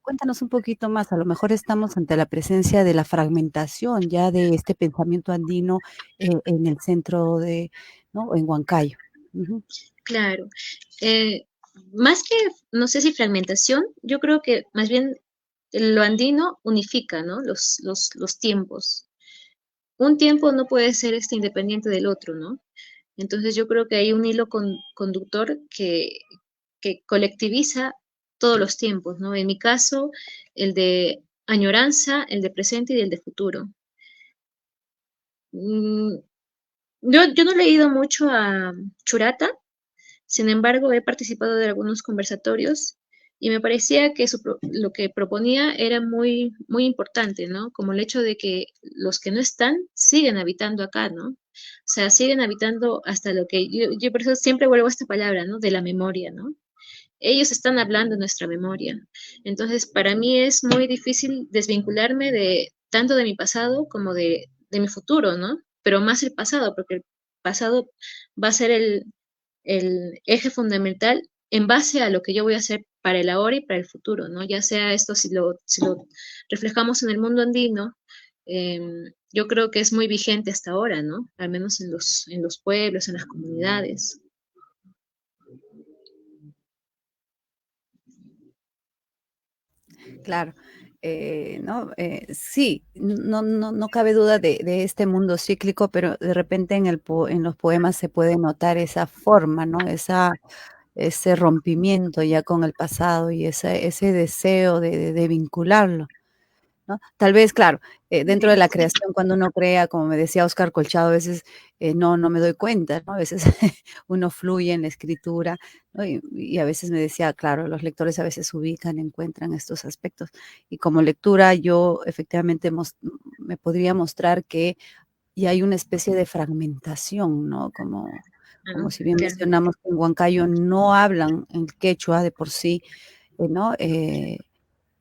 cuéntanos un poquito más, a lo mejor estamos ante la presencia de la fragmentación ya de este pensamiento andino, en el centro de, ¿no? En Huancayo. Ujú. Claro. Eh, Más que, no sé si fragmentación, yo creo que más bien lo andino unifica, ¿no? Los tiempos. Un tiempo no puede ser independiente del otro, ¿no? Entonces yo creo que hay un hilo conductor que colectiviza todos los tiempos, ¿no? En mi caso, el de añoranza, el de presente y el de futuro. Mm, yo no he leído mucho a Churata. Sin embargo, he participado de algunos conversatorios y me parecía que lo que proponía era muy, muy importante, ¿no? Como el hecho de que los que no están siguen habitando acá, ¿no? O sea, siguen habitando hasta lo que yo por eso siempre vuelvo a esta palabra, ¿no? De la memoria, ¿no? Ellos están hablando de nuestra memoria. Entonces, para mí es muy difícil desvincularme de tanto de mi pasado como de mi futuro, ¿no? Pero más el pasado, porque el pasado va a ser el eje fundamental en base a lo que yo voy a hacer para el ahora y para el futuro, ¿no? Ya sea esto, si lo reflejamos en el mundo andino, yo creo que es muy vigente hasta ahora, ¿no? Al menos en los pueblos, en las comunidades. Claro, ¿no? Sí, no cabe duda de este mundo cíclico, pero de repente en los poemas se puede notar esa forma, ¿no? Ese rompimiento ya con el pasado y ese deseo de vincularlo. ¿No? Tal vez, claro, dentro de la creación, cuando uno crea, como me decía Óscar Colchado, a veces, no me doy cuenta, ¿no? A veces uno fluye en la escritura, ¿no? Y a veces me decía, claro, los lectores a veces ubican, encuentran estos aspectos. Y como lectura, yo efectivamente me podría mostrar que ya hay una especie de fragmentación, ¿no? Como ¿No? si bien Claro. mencionamos que en Huancayo no hablan el quechua de por sí, ¿no?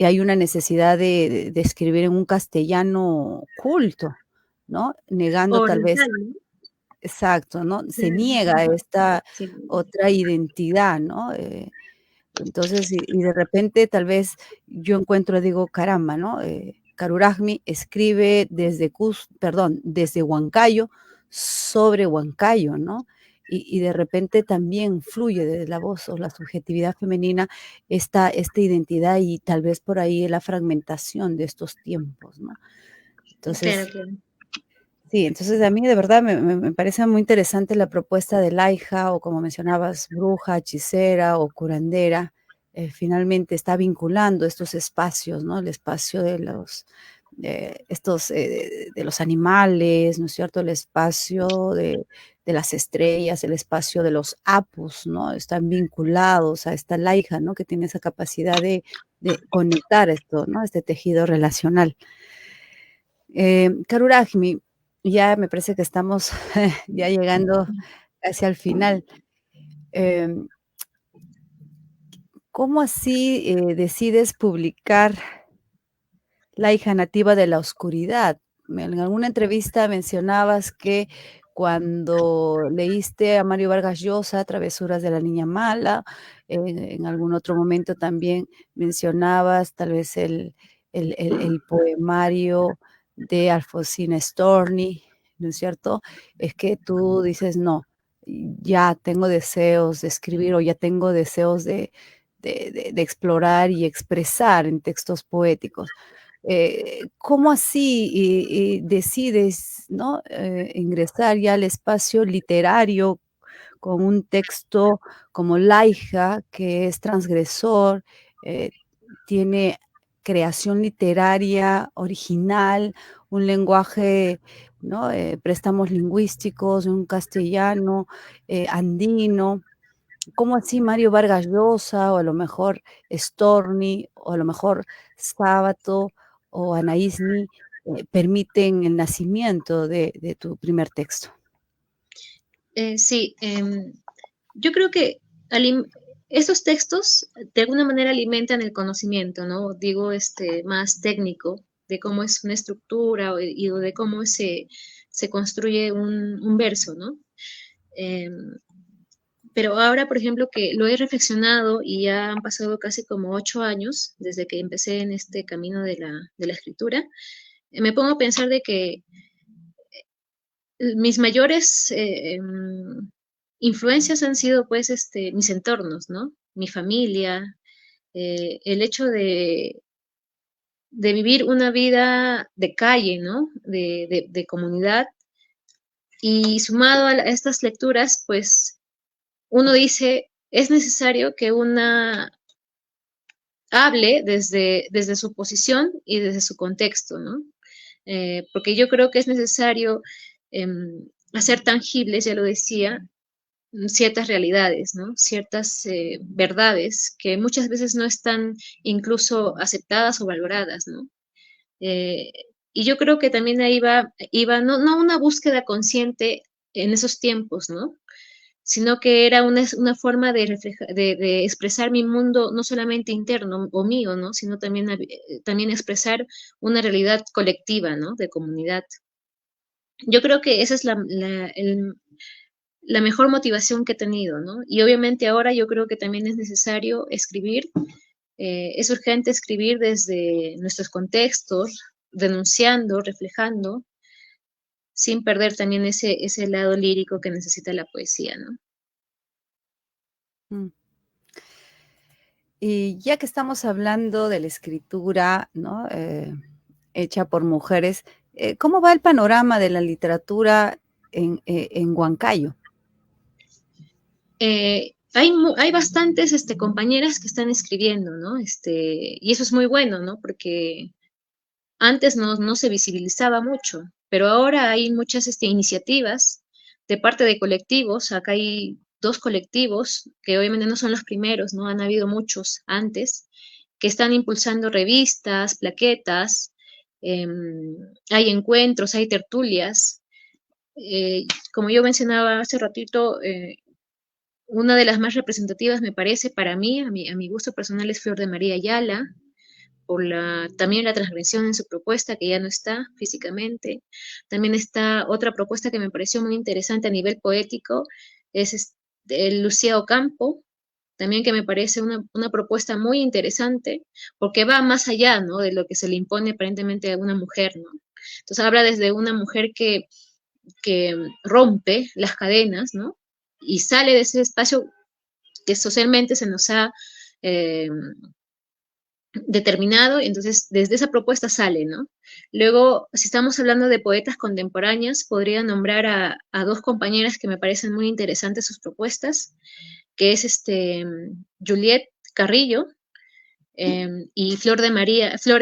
Y hay una necesidad de escribir en un castellano culto, ¿no? Negando tal vez Oriental, ¿no? exacto, ¿no? Se Claro. niega esta Sí. otra identidad, ¿no? Entonces, y de repente tal vez yo encuentro, digo, caramba, ¿no? Caruragmi escribe desde Huancayo sobre Huancayo, ¿no? Y de repente también fluye desde la voz o la subjetividad femenina esta identidad y tal vez por ahí la fragmentación de estos tiempos, ¿no? Claro, Entonces, claro. sí, entonces a mí de verdad me parece muy interesante la propuesta de Laija, o como mencionabas, bruja, hechicera o curandera, finalmente está vinculando estos espacios, ¿no? El espacio de de los animales, ¿no es cierto? El espacio de las estrellas, el espacio de los apus, ¿no? Están vinculados a esta Laija, ¿no? Que tiene esa capacidad de conectar esto, ¿no? Este tejido relacional. Karuragmi, ya me parece que estamos ya llegando casi al final. Em, ¿Cómo así, decides publicar La hija nativa de la oscuridad? En alguna entrevista mencionabas que cuando leíste a Mario Vargas Llosa, Travesuras de la niña mala, en algún otro momento también mencionabas tal vez el poemario de Alfonsina Storni, ¿no es cierto? Es que tú dices: "No, ya tengo deseos de escribir, o ya tengo deseos de explorar y expresar en textos poéticos". ¿Cómo así decides, ¿no? Ingresar ya al espacio literario con un texto como Laija, que es transgresor, eh, tiene creación literaria original, un lenguaje, ¿no? Préstamos lingüísticos, un castellano andino. ¿Cómo así Mario Vargas Llosa, o a lo mejor Storni, o a lo mejor Sábato o Anaísni, permiten el nacimiento de tu primer texto? Sí, yo creo que estos textos de alguna manera alimentan el conocimiento, ¿no? Digo, más técnico de cómo es una estructura o de cómo se construye un verso, ¿no? Pero ahora, por ejemplo, que lo he reflexionado y ya han pasado casi como 8 años desde que empecé en este camino de la escritura, me pongo a pensar de que mis mayores influencias han sido pues mis entornos, ¿no? Mi familia, el hecho de vivir una vida de calle, ¿no? De comunidad. Y sumado a estas lecturas, pues uno dice, es necesario que una hable desde su posición y desde su contexto, ¿no? Porque yo creo que es necesario hacer tangibles, ya lo decía, ciertas realidades, ¿no? Ciertas verdades que muchas veces no están incluso aceptadas o valoradas, ¿no? Eh, y yo creo que también ahí iba no una búsqueda consciente en esos tiempos, ¿no? Sino que era una forma de expresar mi mundo no solamente interno o mío, ¿no? Sino también, también expresar una realidad colectiva, ¿no? De comunidad. Yo creo que esa es la mejor motivación que he tenido, ¿no? Y obviamente ahora yo creo que también es necesario escribir, es urgente escribir desde nuestros contextos, denunciando, reflejando, sin perder también ese lado lírico que necesita la poesía, ¿no? Mm. Y ya que estamos hablando de la escritura, ¿no? Hecha por mujeres, ¿cómo va el panorama de la literatura en Huancayo? Hay bastantes compañeras que están escribiendo, ¿no? Y eso es muy bueno, ¿no? Porque antes no se visibilizaba mucho, pero ahora hay muchas iniciativas de parte de colectivos. Acá hay dos colectivos que obviamente no son los primeros, ¿no? Han habido muchos antes que están impulsando revistas, plaquetas, hay encuentros, hay tertulias. Como yo mencionaba hace ratito, una de las más representativas, me parece, para mí, a mi gusto personal, es Flor de María Ayala, por también la transgresión en su propuesta, que ya no está físicamente. También está otra propuesta que me pareció muy interesante a nivel poético, es Lucía Ocampo, también que me parece una propuesta muy interesante, porque va más allá, ¿no? De lo que se le impone aparentemente a una mujer, ¿no? Entonces habla desde una mujer que rompe las cadenas, ¿no? Y sale de ese espacio que socialmente se nos ha eh, determinado, y entonces desde esa propuesta sale, ¿no? Luego, si estamos hablando de poetas contemporáneas, podría nombrar a dos compañeras que me parecen muy interesantes sus propuestas, que es Juliet Carrillo y Flor de María, Flor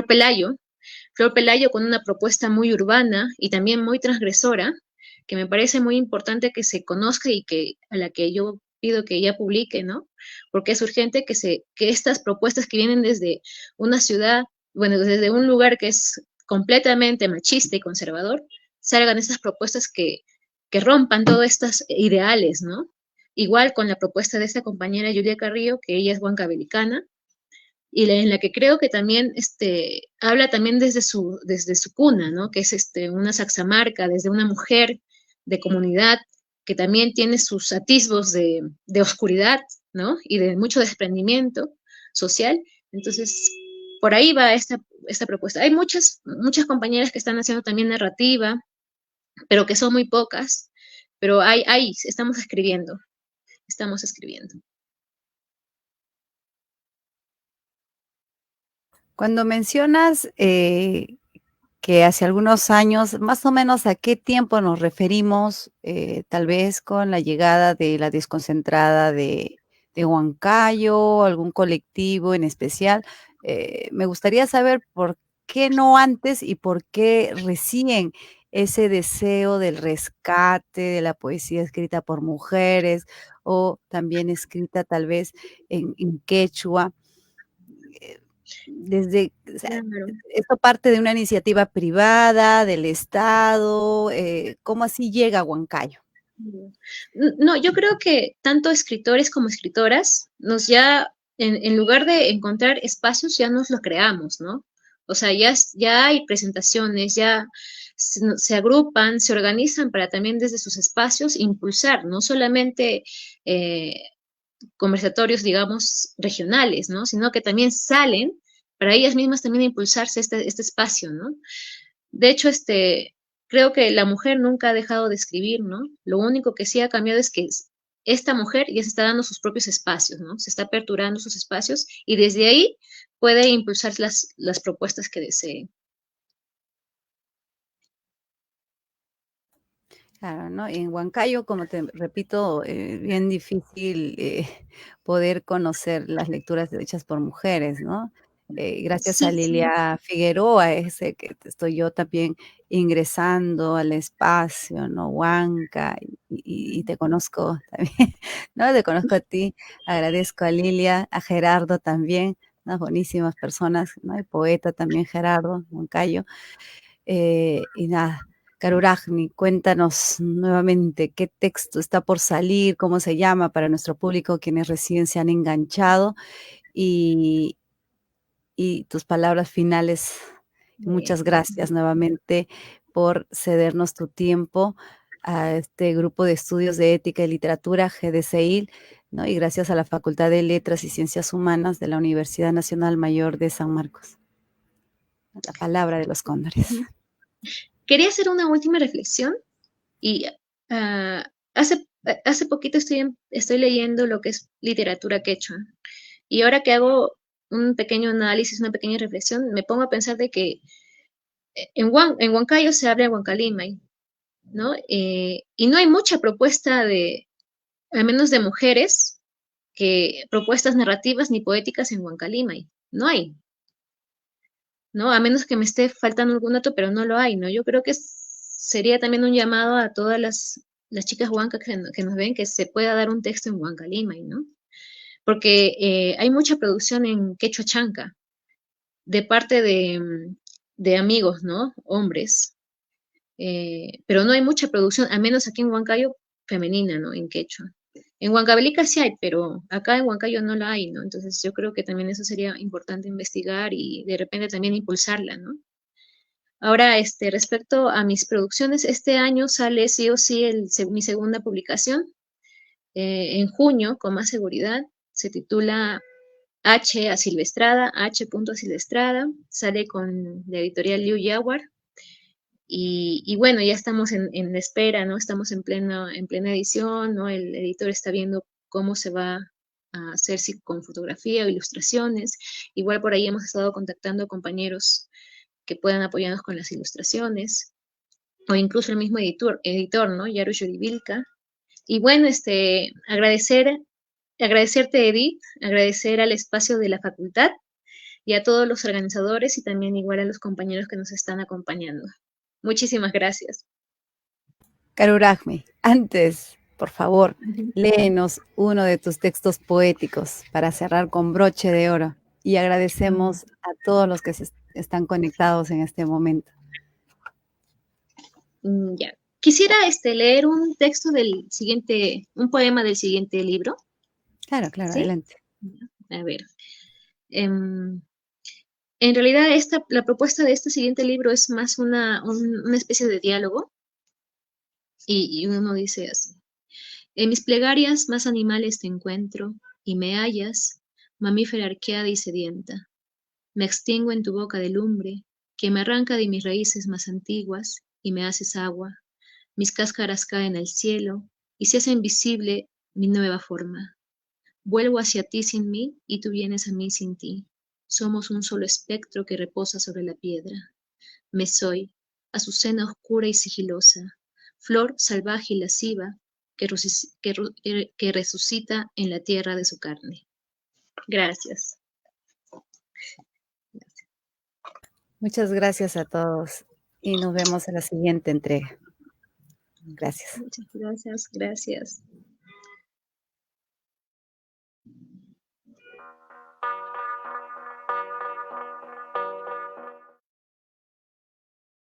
Pelayo. Flor Pelayo con una propuesta muy urbana y también muy transgresora, que me parece muy importante que se conozca y que a la que yo pido que ella publique, ¿no? Porque es urgente que estas propuestas que vienen desde una ciudad, bueno, desde un lugar que es completamente machista y conservador, salgan esas propuestas que rompan todos estos ideales, ¿no? Igual con la propuesta de esta compañera Julia Carrillo, que ella es huancabelicana, y en la que creo que también habla también desde su cuna, ¿no? Que es una saxamarca, desde una mujer de comunidad que también tiene sus atisbos de oscuridad, ¿no? Y de mucho desprendimiento social. Entonces, por ahí va esta propuesta. Hay muchas compañeras que están haciendo también narrativa, pero que son muy pocas, pero estamos escribiendo, estamos escribiendo. Cuando mencionas que hace algunos años, más o menos a qué tiempo nos referimos, tal vez con la llegada de la desconcentrada de Huancayo, algún colectivo en especial. Me gustaría saber por qué no antes y por qué recién ese deseo del rescate de la poesía escrita por mujeres o también escrita tal vez en quechua. Desde, o sea, Claro. esto parte de una iniciativa privada, del Estado, ¿cómo así llega a Huancayo? No, yo creo que tanto escritores como escritoras en lugar de encontrar espacios, ya nos los creamos, ¿no? O sea, ya hay presentaciones, ya se agrupan, se organizan para también desde sus espacios impulsar, no solamente conversatorios, digamos, regionales, ¿no? Sino que también salen para ellas mismas también impulsarse este espacio, ¿no? De hecho, creo que la mujer nunca ha dejado de escribir, ¿no? Lo único que sí ha cambiado es que esta mujer ya se está dando sus propios espacios, ¿no? Se está aperturando sus espacios y desde ahí puede impulsar las propuestas que desee. Claro, ¿no? En Huancayo, como te repito, bien difícil poder conocer las lecturas hechas por mujeres, ¿no? Gracias a Sí, sí. Lilia Figueroa, ese que estoy yo también ingresando al espacio, ¿no? Huanca, y te conozco también, ¿no? Te conozco a ti, agradezco a Lilia, a Gerardo también, unas buenísimas personas, ¿no? El poeta también, Gerardo Huancayo. Y nada, Karuragni, cuéntanos nuevamente qué texto está por salir, cómo se llama para nuestro público, quienes recién se han enganchado y, y tus palabras finales. Muchas gracias nuevamente por cedernos tu tiempo a este grupo de estudios de ética y literatura, GDCIL, ¿no? Y gracias a la Facultad de Letras y Ciencias Humanas de la Universidad Nacional Mayor de San Marcos. La palabra de los cóndores. Ujú. Quería hacer una última reflexión y ah, hace poquito estoy leyendo lo que es literatura quechua. Y ahora que hago un pequeño análisis, una pequeña reflexión, me pongo a pensar de que en Huancayo se habla Huancalimay, ¿no? Y no hay mucha propuesta al menos de mujeres, propuestas narrativas ni poéticas en Huancalimay. No hay, ¿no? A menos que me esté faltando algún dato, pero no lo hay, ¿no? Yo creo que sería también un llamado a todas las chicas huancas que nos ven, que se pueda dar un texto en Huancalimay, ¿no? Porque hay mucha producción en quechua chanca de parte de amigos, ¿no? Hombres, pero no hay mucha producción, al menos aquí en Huancayo, femenina, ¿no? En quechua. En Huancavelica sí hay, pero acá en Huancayo no la hay, ¿no? Entonces yo creo que también eso sería importante investigar y de repente también impulsarla, ¿no? Ahora, respecto a mis producciones, este año sale sí o sí mi segunda publicación, en junio, con más seguridad, se titula H. Asilvestrada, H. Asilvestrada, sale con la editorial Liu Yawar. Y bueno, ya estamos en la espera, ¿no? Estamos en plena edición, ¿no? El editor está viendo cómo se va a hacer, si con fotografía o ilustraciones. Igual por ahí hemos estado contactando a compañeros que puedan apoyarnos con las ilustraciones, o incluso el mismo editor, ¿no? Yaru Yuribilka. Y bueno, agradecerte, Edith, agradecer al espacio de la facultad y a todos los organizadores y también igual a los compañeros que nos están acompañando. Muchísimas gracias. Karuragmi, antes, por favor, Ujú. léenos uno de tus textos poéticos para cerrar con broche de oro. Y Mm, agradecemos a todos los que están conectados en este momento. ya. Quisiera leer un texto un poema del siguiente libro, Claro, claro, ¿sí? adelante. A ver. em, en realidad, la propuesta de este siguiente libro es más una especie de diálogo, y uno dice así. En mis plegarias más animales te encuentro, y me hallas, mamífera arqueada y sedienta. Me extingo en tu boca de lumbre, que me arranca de mis raíces más antiguas, y me haces agua. Mis cáscaras caen al cielo, y se hace invisible mi nueva forma. Vuelvo hacia ti sin mí, y tú vienes a mí sin ti. Somos un solo espectro que reposa sobre la piedra. Me soy, azucena oscura y sigilosa, flor salvaje y lasciva que resucita en la tierra de su carne. Gracias. Muchas gracias a todos y nos vemos en la siguiente entrega. Gracias. Muchas gracias, gracias.